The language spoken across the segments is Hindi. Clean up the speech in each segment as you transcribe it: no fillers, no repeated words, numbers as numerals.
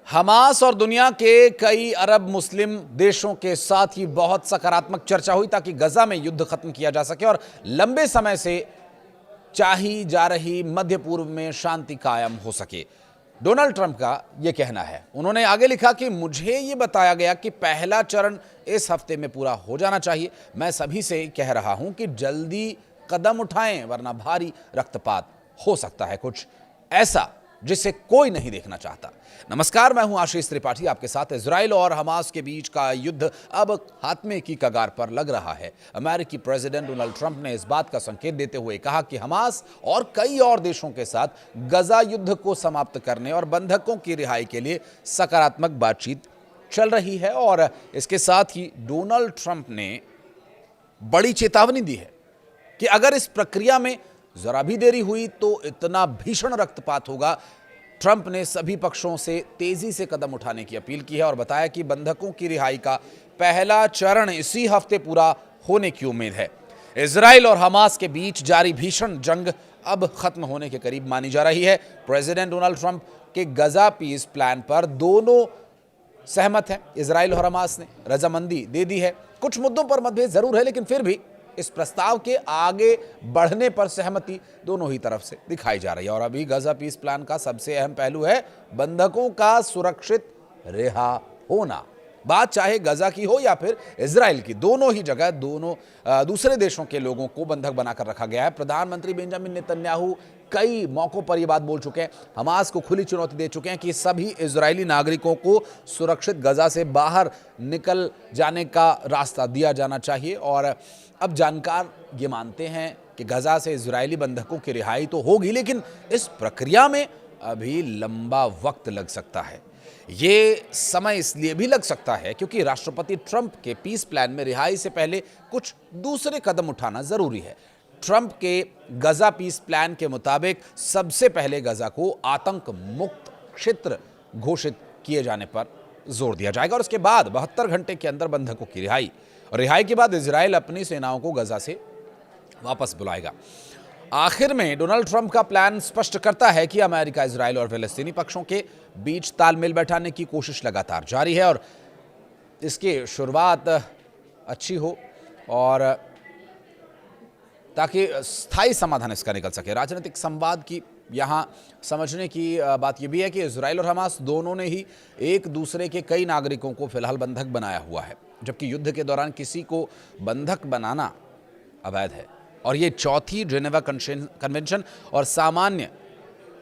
हमास और दुनिया के कई अरब मुस्लिम देशों के साथ ही बहुत सकारात्मक चर्चा हुई ताकि गजा में युद्ध खत्म किया जा सके और लंबे समय से चाही जा रही मध्य पूर्व में शांति कायम हो सके। डोनाल्ड ट्रंप का यह कहना है। उन्होंने आगे लिखा कि मुझे यह बताया गया कि पहला चरण इस हफ्ते में पूरा हो जाना चाहिए। मैं सभी से कह रहा हूं कि जल्दी कदम उठाएं वरना भारी रक्तपात हो सकता है, कुछ ऐसा जिसे कोई नहीं देखना चाहता। नमस्कार, मैं हूं आशीष त्रिपाठी, आपके साथ। इजराइल और हमास के बीच का युद्ध अब खात्मे की कगार पर लग रहा है। अमेरिकी प्रेसिडेंट डोनाल्ड ट्रंप ने इस बात का संकेत देते हुए कहा कि हमास और कई और देशों के साथ गजा युद्ध को समाप्त करने और बंधकों की रिहाई के लिए सकारात्मक बातचीत चल रही है। और इसके साथ ही डोनाल्ड ट्रंप ने बड़ी चेतावनी दी है कि अगर इस प्रक्रिया में जरा भी देरी हुई तो इतना भीषण रक्तपात होगा। ट्रंप ने सभी पक्षों से तेजी से कदम उठाने की अपील की है और बताया कि बंधकों की रिहाई का पहला चरण इसी हफ्ते पूरा होने की उम्मीद है। इजराइल और हमास के बीच जारी भीषण जंग अब खत्म होने के करीब मानी जा रही है। प्रेसिडेंट डोनाल्ड ट्रंप के गजा पीस प्लान पर दोनों सहमत हैं। इजराइल और हमास ने रजामंदी दे दी है। कुछ मुद्दों पर मतभेद जरूर है, लेकिन फिर भी इस प्रस्ताव के आगे बढ़ने पर सहमति दोनों ही तरफ से दिखाई जा रही है। और अभी गजा पीस प्लान का सबसे अहम पहलू है बंधकों का सुरक्षित रिहा होना। बात चाहे गजा की हो या फिर इजराइल की, दोनों ही जगह दूसरे देशों के लोगों को बंधक बनाकर रखा गया है। प्रधानमंत्री बेंजामिन नेतन्याहू कई मौकों पर यह बात बोल चुके हैं, हमास को खुली चुनौती दे चुके हैं कि सभी इजरायली नागरिकों को सुरक्षित गजा से बाहर निकल जाने का रास्ता दिया जाना चाहिए। और अब जानकार ये मानते हैं कि गजा से इजरायली बंधकों की रिहाई तो होगी, लेकिन इस प्रक्रिया में अभी लंबा वक्त लग सकता है। ये समय इसलिए भी लग सकता है क्योंकि राष्ट्रपति ट्रंप के पीस प्लान में रिहाई से पहले कुछ दूसरे कदम उठाना जरूरी है। ट्रंप के गजा पीस प्लान के मुताबिक सबसे पहले गजा को आतंक मुक्त क्षेत्र घोषित किए जाने पर जोर दिया जाएगा और उसके बाद 72 घंटे के अंदर बंधकों की रिहाई। और रिहाई के बाद इजराइल अपनी सेनाओं को गजा से वापस बुलाएगा। आखिर में डोनाल्ड ट्रंप का प्लान स्पष्ट करता है कि अमेरिका, इजराइल और फिलिस्तीनी पक्षों के बीच तालमेल बैठाने की कोशिश लगातार जारी है और इसकी शुरुआत अच्छी हो और ताकि स्थायी समाधान इसका निकल सके। राजनीतिक संवाद की यहाँ समझने की बात यह भी है कि इजराइल और हमास दोनों ने ही एक दूसरे के कई नागरिकों को फिलहाल बंधक बनाया हुआ है, जबकि युद्ध के दौरान किसी को बंधक बनाना अवैध है। और ये चौथी जेनेवा कन्वेंशन और सामान्य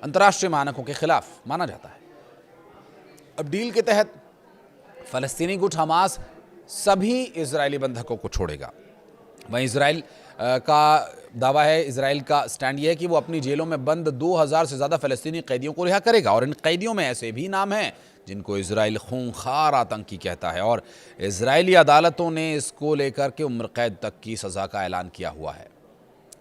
अंतर्राष्ट्रीय मानकों के खिलाफ माना जाता है। अब डील के तहत फलस्तीनी गुट हमास सभी इजरायली बंधकों को छोड़ेगा। वहीं इजराइल का दावा है, इजराइल का स्टैंड यह है कि वो अपनी जेलों में बंद 2000 से ज़्यादा फलस्तीनी कैदियों को रिहा करेगा। और इन कैदियों में ऐसे भी नाम हैं जिनको इजराइल खूंखार आतंकी कहता है और इजरायली अदालतों ने इसको लेकर के उम्र कैद तक की सज़ा का ऐलान किया हुआ है।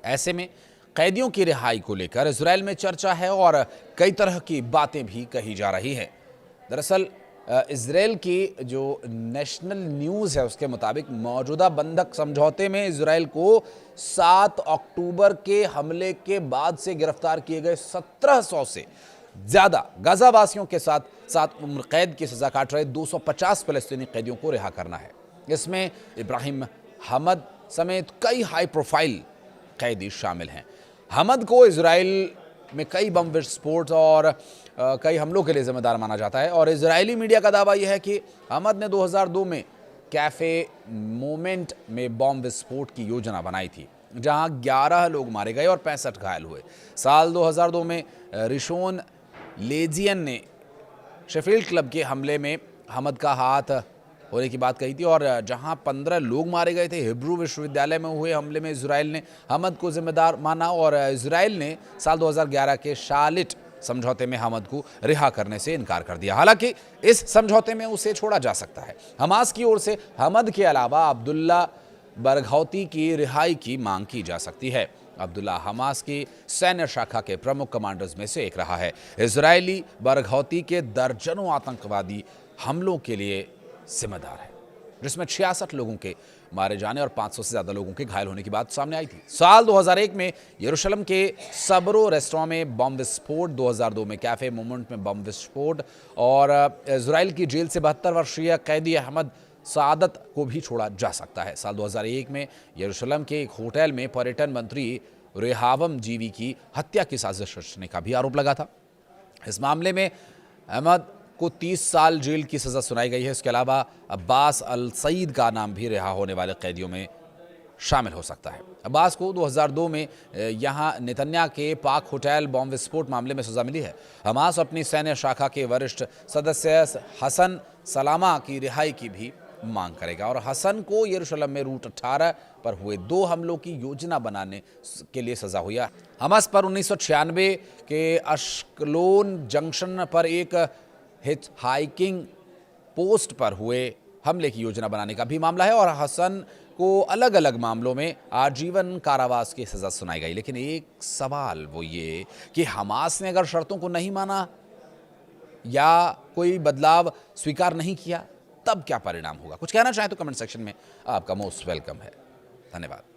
ऐसे में कैदियों की रिहाई को लेकर इजराइल में चर्चा है और कई तरह की बातें भी कही जा रही हैं। दरअसल इजराइल की जो नेशनल न्यूज़ है उसके मुताबिक मौजूदा बंधक समझौते में इजराइल को 7 अक्टूबर के हमले के बाद से गिरफ्तार किए गए 1700 से ज़्यादा गाजावासियों के साथ उम्र कैद की सज़ा काट रहे 250 फलस्तीनी कैदियों को रिहा करना है। इसमें इब्राहिम हमद समेत कई हाई प्रोफाइल कैदी शामिल हैं। हमद को इजराइल में कई बम विस्फोट और कई हमलों के लिए जिम्मेदार माना जाता है और इजरायली मीडिया का दावा यह है कि हमद ने 2002 में कैफे मोमेंट में बम विस्फोट की योजना बनाई थी, जहां 11 लोग मारे गए और 65 घायल हुए। साल 2002 में रिशोन लेजियन ने शेफील्ड क्लब के हमले में हमद का हाथ होने की बात कही थी और जहां 15 लोग मारे गए थे। हिब्रू विश्वविद्यालय में हुए हमले में इजराइल ने हमद को जिम्मेदार माना और इजराइल ने साल 2011 के शालिट समझौते में हमद को रिहा करने से इनकार कर दिया। हालांकि इस समझौते में उसे छोड़ा जा सकता है। हमास की ओर से हमद के अलावा अब्दुल्ला बरघौती की रिहाई की मांग की जा सकती है। अब्दुल्ला हमास की सैन्य शाखा के प्रमुख कमांडर्स में से एक रहा है। इजरायली बरघौती के दर्जनों आतंकवादी हमलों के लिए जिम्मेदार है। जिसमें 66 लोगों के मारे जाने और 500 से ज़्यादा लोगों के घायल होने की बात सामने आई थी। साल 2001 में यरूशलेम के सबरो रेस्टोरेंट में बम विस्फोट, 2002 में कैफे मोमेंट में बम विस्फोट और इजराइल की जेल से 72 वर्षीय कैदी अहमद सादत को भी छोड़ा जा सकता है। साल 2001 में यरूशलेम के एक होटल में पर्यटन मंत्री रेहावम जीवी की हत्या की साजिश रचने का भी आरोप लगा था। इस मामले में अहमद को 30 साल जेल की सजा सुनाई गई है। इसके अलावा अब्बास अल सईद का नाम भी रिहा होने वाले कैदियों में शामिल हो सकता है। अब्बास को 2002 में यहां नेतन्या के पाक होटल बॉम्ब विस्फोट मामले में सजा मिली है। हमास अपनी सैन्य शाखा के वरिष्ठ सदस्य हसन सलामा की रिहाई की भी मांग करेगा और हसन को यरूशलेम में रूट 18 पर हुए 2 हमलों की योजना बनाने के लिए सजा हुई है। हमास पर 1996 के अश्कलोन जंक्शन पर एक हिच हाइकिंग पोस्ट पर हुए हमले की योजना बनाने का भी मामला है और हसन को अलग अलग मामलों में आजीवन कारावास की सजा सुनाई गई। लेकिन एक सवाल वो ये कि हमास ने अगर शर्तों को नहीं माना या कोई बदलाव स्वीकार नहीं किया तब क्या परिणाम होगा? कुछ कहना चाहें तो कमेंट सेक्शन में आपका मोस्ट वेलकम है। धन्यवाद।